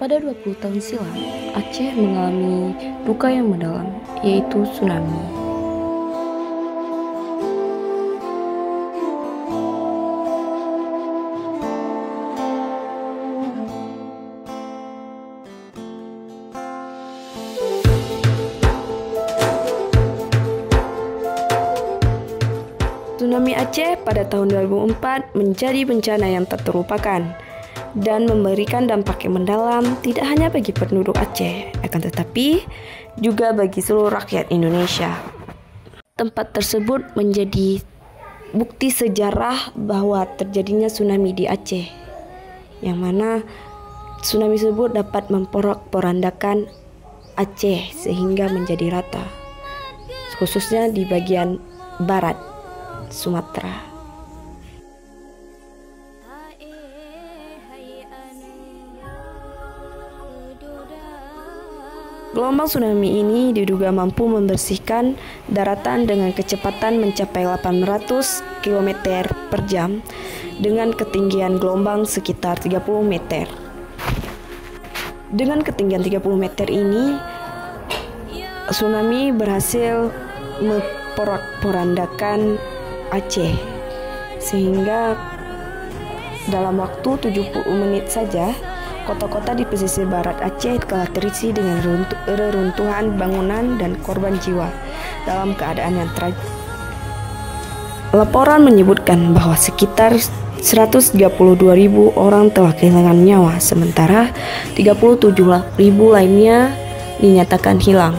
Pada 20 tahun silam, Aceh mengalami duka yang mendalam, yaitu tsunami. Tsunami Aceh pada tahun 2004 menjadi bencana yang tak terlupakan dan memberikan dampak yang mendalam tidak hanya bagi penduduk Aceh, akan tetapi juga bagi seluruh rakyat Indonesia. Tempat tersebut menjadi bukti sejarah bahwa terjadinya tsunami di Aceh, yang mana tsunami tersebut dapat memporak-porandakan Aceh sehingga menjadi rata, khususnya di bagian barat Sumatera. Gelombang tsunami ini diduga mampu membersihkan daratan dengan kecepatan mencapai 800 km per jam dengan ketinggian gelombang sekitar 30 meter. Dengan ketinggian 30 meter ini, tsunami berhasil memporak-porandakan Aceh sehingga dalam waktu 70 menit saja kota-kota di pesisir barat Aceh telah terisi dengan reruntuhan bangunan dan korban jiwa dalam keadaan yang tragis. Laporan menyebutkan bahwa sekitar 132.000 orang telah kehilangan nyawa, sementara 37.000 lainnya dinyatakan hilang.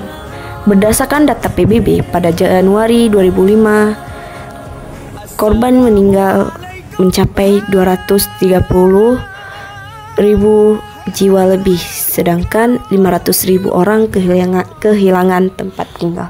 Berdasarkan data PBB pada Januari 2005, korban meninggal mencapai 230.000 jiwa lebih, sedangkan 500.000 orang kehilangan tempat tinggal.